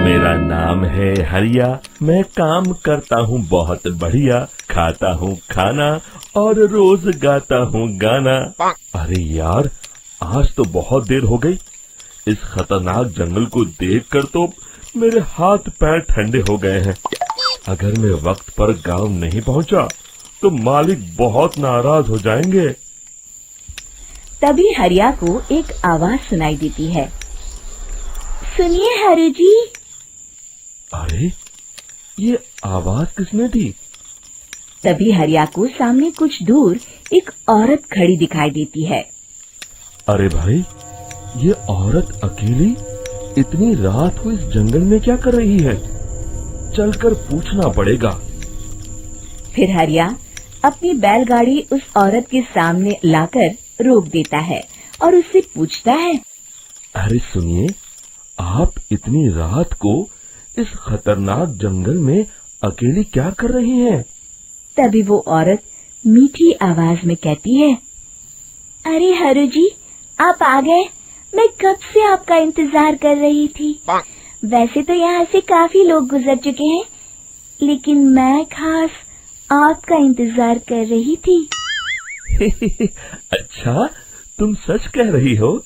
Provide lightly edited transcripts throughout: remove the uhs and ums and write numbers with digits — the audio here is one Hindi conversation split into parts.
मेरा नाम है हरिया, मैं काम करता हूँ बहुत बढ़िया, खाता हूँ खाना और रोज गाता हूँ गाना। अरे यार, आज तो बहुत देर हो गई। इस खतरनाक जंगल को देखकर तो मेरे हाथ पैर ठंडे हो गए हैं। अगर मैं वक्त पर गांव नहीं पहुंचा तो मालिक बहुत नाराज हो जाएंगे। तभी हरिया को एक आवाज सुनाई देती है। सुनिए हरु जी। अरे, ये आवाज किसने दी? तभी हरिया को सामने कुछ दूर एक औरत खड़ी दिखाई देती है। अरे भाई, ये औरत अकेली इतनी रात को इस जंगल में क्या कर रही है? चलकर पूछना पड़ेगा। फिर हरिया अपनी बैलगाड़ी उस औरत के सामने लाकर रोक देता है और उससे पूछता है। अरे सुनिए, आप इतनी रात को इस खतरनाक जंगल में अकेली क्या कर रही हैं? तभी वो औरत मीठी आवाज में कहती है, अरे हरु जी, आप आ गए। मैं कब से आपका इंतजार कर रही थी। वैसे तो यहाँ से काफी लोग गुजर चुके हैं, लेकिन मैं खास आपका इंतजार कर रही थी। अच्छा, तुम सच कह रही हो?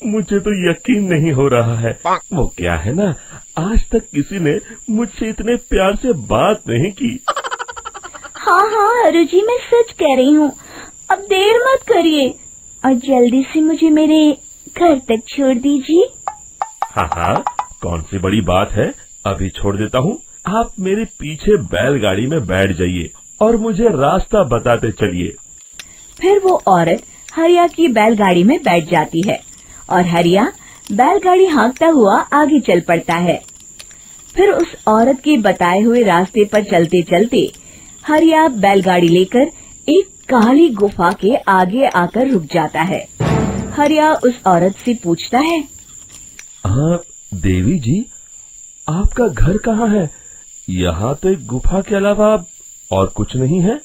मुझे तो यकीन नहीं हो रहा है। वो क्या है ना, आज तक किसी ने मुझसे इतने प्यार से बात नहीं की। हाँ हाँ हरु जी, मैं सच कह रही हूँ। अब देर मत करिए और जल्दी से मुझे मेरे घर तक छोड़ दीजिए। हाँ हाँ, कौन सी बड़ी बात है, अभी छोड़ देता हूँ। आप मेरे पीछे बैलगाड़ी में बैठ जाइए और मुझे रास्ता बताते चलिए। फिर वो औरत हरिया की बैलगाड़ी में बैठ जाती है और हरिया बैलगाड़ी हाँकता हुआ आगे चल पड़ता है। फिर उस औरत के बताए हुए रास्ते पर चलते चलते हरिया बैलगाड़ी लेकर एक काली गुफा के आगे आकर रुक जाता है। हरिया उस औरत से पूछता है, हाँ देवी जी, आपका घर कहाँ है? यहाँ तो एक गुफा के अलावा और कुछ नहीं है।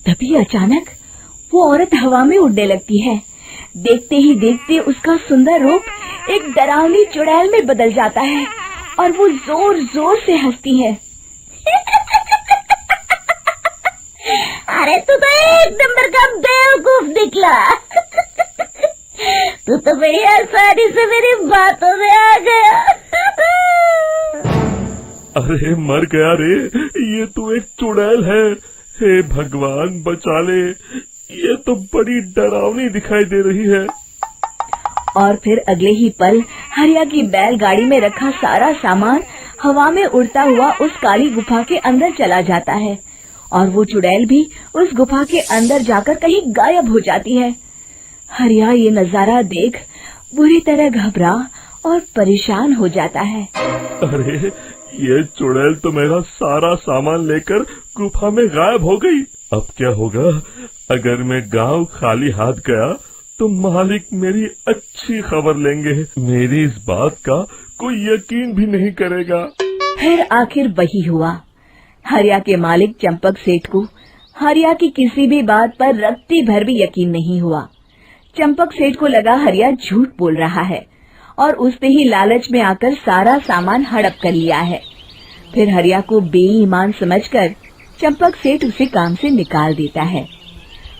तभी अचानक वो औरत हवा में उड़ने लगती है। देखते ही देखते उसका सुंदर रूप एक डरावनी चुड़ैल में बदल जाता है और वो जोर जोर से हंसती है। अरे तू तो एक नंबर का बेवकूफ निकला। तू तो बड़ी आसानी से मेरी बातों में आ गया। अरे मर गया रे, ये तो एक चुड़ैल है। हे भगवान बचा ले, ये तो बड़ी डरावनी दिखाई दे रही है। और फिर अगले ही पल हरिया की बैलगाड़ी में रखा सारा सामान हवा में उड़ता हुआ उस काली गुफा के अंदर चला जाता है और वो चुड़ैल भी उस गुफा के अंदर जाकर कहीं गायब हो जाती है। हरिया ये नजारा देख बुरी तरह घबरा और परेशान हो जाता है। अरे, ये चुड़ैल तो मेरा सारा सामान लेकर गुफा में गायब हो गई। अब क्या होगा? अगर मैं गांव खाली हाथ गया तो मालिक मेरी अच्छी खबर लेंगे। मेरी इस बात का कोई यकीन भी नहीं करेगा। फिर आखिर वही हुआ। हरिया के मालिक चंपक सेठ को हरिया की किसी भी बात पर रत्ती भर भी यकीन नहीं हुआ। चंपक सेठ को लगा हरिया झूठ बोल रहा है और उसने ही लालच में आकर सारा सामान हड़प कर लिया है। फिर हरिया को बेईमान समझकर चंपक सेठ उसे काम से निकाल देता है।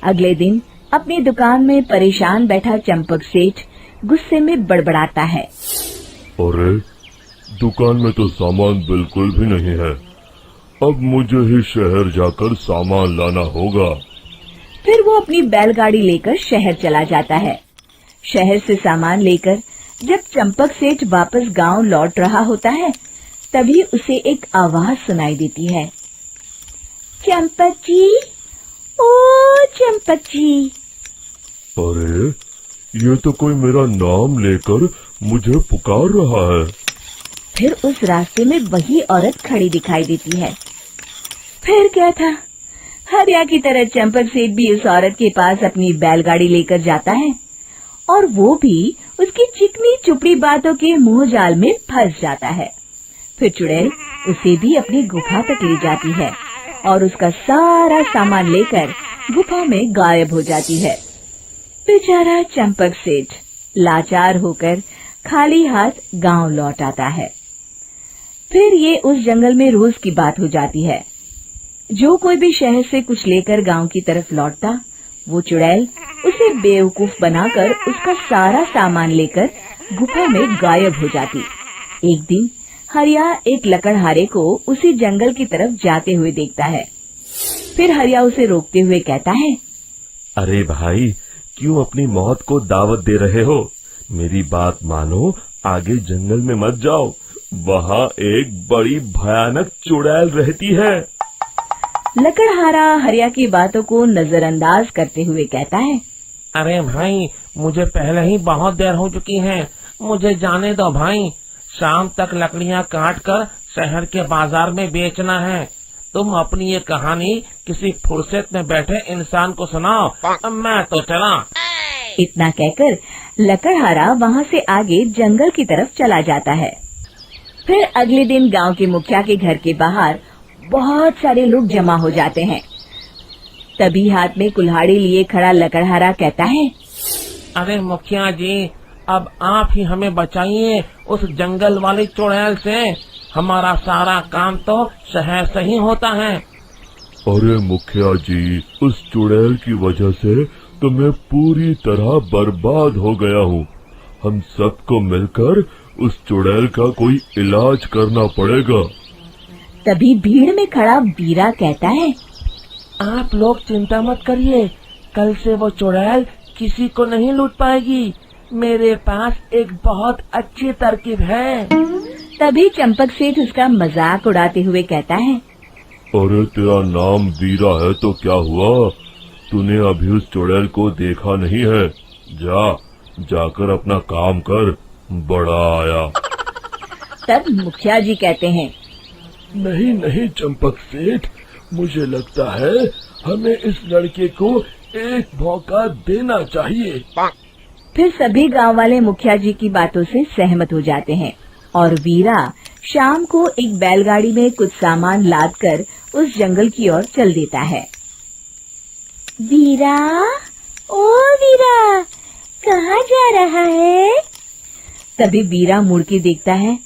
अगले दिन अपनी दुकान में परेशान बैठा चंपक सेठ गुस्से में बड़बड़ाता है। अरे, दुकान में तो सामान बिल्कुल भी नहीं है। अब मुझे ही शहर जाकर सामान लाना होगा। फिर वो अपनी बैलगाड़ी लेकर शहर चला जाता है। शहर से सामान लेकर जब चंपक सेठ वापस गांव लौट रहा होता है, तभी उसे एक आवाज सुनाई देती है। चंपक जी, ओ चंपक जी। अरे, ये तो कोई मेरा नाम लेकर मुझे पुकार रहा है। फिर उस रास्ते में वही औरत खड़ी दिखाई देती है। फिर क्या था, हरिया की तरह चंपक सेठ भी उस औरत के पास अपनी बैलगाड़ी लेकर जाता है और वो भी उसकी चिकनी चुपड़ी बातों के मुंह जाल में फंस जाता है। फिर चुड़ैल उसे भी अपनी गुफा तक ले जाती है और उसका सारा सामान लेकर गुफा में गायब हो जाती है। बेचारा चंपक सेठ लाचार होकर खाली हाथ गांव लौट आता है। फिर ये उस जंगल में रोज की बात हो जाती है। जो कोई भी शहर से कुछ लेकर गांव की तरफ लौटता, वो चुड़ैल उसे बेवकूफ बनाकर उसका सारा सामान लेकर गुफा में गायब हो जाती। एक दिन हरिया एक लकड़हारे को उसी जंगल की तरफ जाते हुए देखता है। फिर हरिया उसे रोकते हुए कहता है, अरे भाई, क्यों अपनी मौत को दावत दे रहे हो? मेरी बात मानो, आगे जंगल में मत जाओ, वहाँ एक बड़ी भयानक चुड़ैल रहती है। लकड़हारा हरिया की बातों को नजरअंदाज करते हुए कहता है, अरे भाई, मुझे पहले ही बहुत देर हो चुकी है, मुझे जाने दो भाई। शाम तक लकड़ियाँ काट कर शहर के बाजार में बेचना है। तुम अपनी ये कहानी किसी फुर्सत में बैठे इंसान को सुनाओ, मैं तो चला। इतना कहकर लकड़हारा वहाँ से आगे जंगल की तरफ चला जाता है। फिर अगले दिन गांव के मुखिया के घर के बाहर बहुत सारे लोग जमा हो जाते हैं। तभी हाथ में कुल्हाड़ी लिए खड़ा लकड़हारा कहता है, अरे मुखिया जी, अब आप ही हमें बचाइए उस जंगल वाली चुड़ैल से। हमारा सारा काम तो शहर से ही होता है। अरे मुखिया जी, उस चुड़ैल की वजह से तो मैं पूरी तरह बर्बाद हो गया हूँ। हम सबको मिलकर उस चुड़ैल का कोई इलाज करना पड़ेगा। तभी भीड़ में खड़ा वीरा कहता है, आप लोग चिंता मत करिए, कल से वो चुड़ैल किसी को नहीं लूट पाएगी। मेरे पास एक बहुत अच्छी तरकीब है। तभी चंपक सेठ उसका मजाक उड़ाते हुए कहता है, अरे तेरा नाम वीरा है तो क्या हुआ? तूने अभी उस चुड़ैल को देखा नहीं है? जाकर अपना काम कर, बड़ा आया। तब मुखिया जी कहते हैं, नहीं चंपक सेठ, मुझे लगता है हमें इस लड़के को एक मौका देना चाहिए। फिर सभी गांव वाले मुखिया जी की बातों से सहमत हो जाते हैं और वीरा शाम को एक बैलगाड़ी में कुछ सामान लादकर उस जंगल की ओर चल देता है। वीरा, ओ वीरा, कहाँ जा रहा है? तभी वीरा मुड़ के देखता है,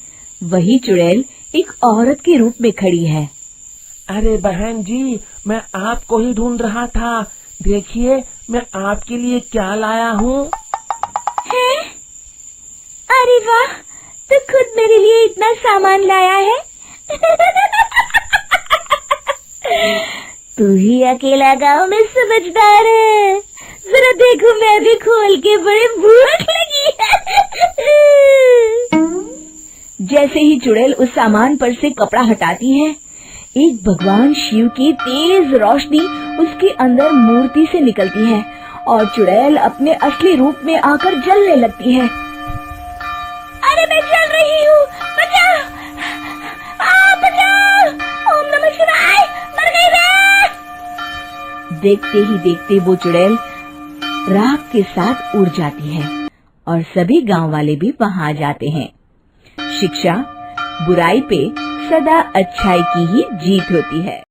वही चुड़ैल एक औरत के रूप में खड़ी है। अरे बहन जी, मैं आपको ही ढूंढ रहा था। देखिए, मैं आपके लिए क्या लाया हूँ। हैं? अरे वाह, तो खुद मेरे लिए इतना सामान लाया है। तू ही अकेला गांव में समझदार है। जरा देखो, मैं भी खोल के, बड़े भूख लगी है। जैसे ही चुड़ैल उस सामान पर से कपड़ा हटाती है, एक भगवान शिव की तेज रोशनी उसके अंदर मूर्ति से निकलती है और चुड़ैल अपने असली रूप में आकर जलने लगती है। अरे मैं जल रही हूँ, बचाओ! बचाओ! ओम नमः शिवाय, मर गई मैं! देखते ही देखते वो चुड़ैल राख के साथ उड़ जाती है और सभी गांव वाले भी वहां आ जाते हैं। शिक्षा बुराई पे सदा अच्छाई की ही जीत होती है।